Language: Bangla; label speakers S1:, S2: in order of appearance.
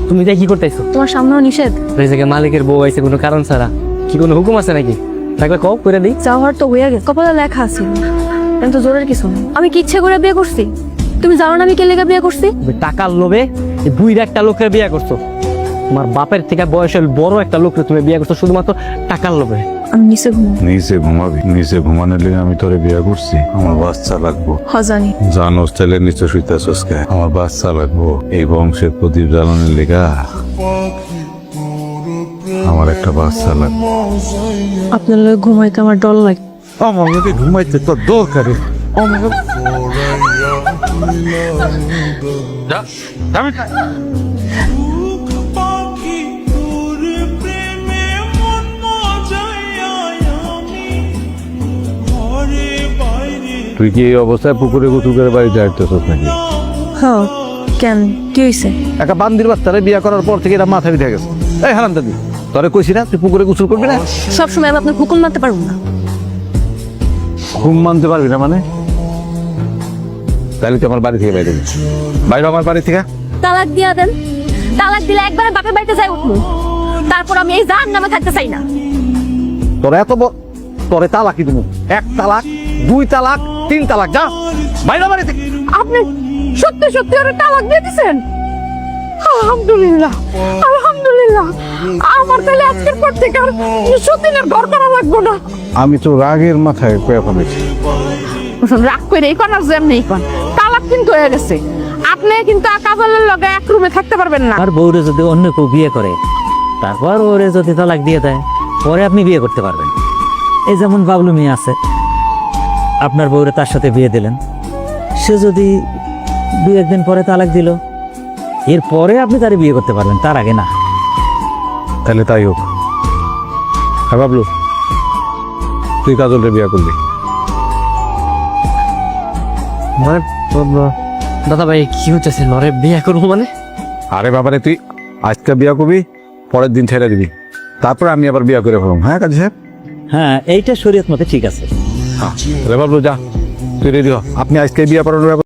S1: তুমি তাই কি করতেছো?
S2: তোমার সামনেও নিষেধ।
S1: এই জায়গায় মালিকের বউ আইছে কোনো কারণ ছাড়া, কি কোনো হুকুম আছে নাকি? থাকলে কও করে দিই।
S2: যাওয়ার তো হয়ে গেছে, কপালে লেখা আছে, কিন্তু জোরের কিছু নেই। আমি কি ইচ্ছে করে বিয়ে করছি? তুমি জানো না আমি কে লেগে বিয়ে করছি?
S1: তুমি টাকার লোভে এই বুইড়া একটা লোকের বিয়ে করছো। তোমার বাপের থেকে বয়সের বড় একটা লোককে তুমি বিয়ে করছো শুধুমাত্র টাকার লোভে।
S2: আমি নিচে ঘুমো।
S3: নিচে ঘুমাবি? নিচে ঘুমানোর লেগে আমি তোরে বিয়ে করছি? আমার বাচ্চা লাগবো।
S2: জানি।
S3: জানোস তাহলে নিচে শুইতেছস কে? আমার বাচ্চা লাগবো। এই বংশের প্রদীপ জ্বালানোর লেগা আমার একটা বাচ্চা লাগবে।
S2: আপনার লোক ঘুমাইতে আমার ডর লাগে।
S3: আমার লোকে ঘুমাইতে তোর দরকারে তুই কি এই অবস্থায় পুকুরে গোসল করে বাড়িতে আসতেছস নাকি?
S2: হ্যাঁ, কেন কি হয়েছে?
S4: একটা বান্দির বাচ্চারে বিয়ে করার পর থেকে এরা মাথা উঠে গেছে। এই হারাম দাদি, তোরে কইছি না তুই পুকুরে গোসল করবি না?
S2: সবসময় আমি আপনার হুকুম মানতে পারবো না।
S4: ঘুম মানতে পারবি না মানে? তাহলে তুই আমার বাড়ি থেকে বাইরে দিবি। বাইরে আমার বাড়ি থেকে।
S2: তালাক দিয়া দেন। তালাক দিলে একবারে বাপের বাড়িতে যাই উঠবো, তারপর আমি এই জাহান্নামে থাকতে চাই না।
S4: তোরা এত তোরে তালাকই দিব। 1 তালাক, 2 তালাক, 3 তালাক, যা বাইরে বাড়ি থেকে।
S2: আপনি সত্যি সত্যি ওরা তালাক দিয়ে দিছেন? আলহামদুলিল্লাহ, আলহামদুলিল্লাহ। আমার তাহলে আজকের পর থেকে আর সতীনের ঘর করা লাগবো না।
S3: আমি তো রাগের মাথায় কয়ে ফেলেছি।
S2: রাগ করে এই করার যেমন এই কর, তালাক কিন্তু হয়ে গেছে। আপনি কিন্তু কাজলের লগে এক রুমে থাকতে পারবেন না।
S1: আর বউরে যদি অন্য কেউ বিয়ে করে, তারপর ওরে যদি তালাক দিয়ে দেয়, পরে আপনি বিয়ে করতে পারবেন। এই যেমন বাবলু মিয়া আছে, আপনার বউরে তার সাথে বিয়ে দিলেন, সে যদি 2-1 দিন পরে তালাক দিল, এরপরে আপনি তারে বিয়ে করতে পারবেন, তার আগে না।
S4: তাহলে তাই হোক। হ্যাঁ বাবলু, তুই কাজলরে বিয়ে করবি?
S1: দাদা ভাই কি হচ্ছে? নরে বিয়ে করবো মানে?
S4: আরে বাবারে, তুই আজকে বিয়ে করবি, পরের দিন ছেড়ে দিবি, তারপর আমি আবার বিয়ে করে ফেলব। হ্যাঁ কাজী সাহেব?
S1: হ্যাঁ, এইটা শরীয়ত মতে ঠিক আছে।
S4: হ্যাঁ তাহলে বাবলু যা, তুই রেডি হ, আপনি আজকে বিয়ে করানোর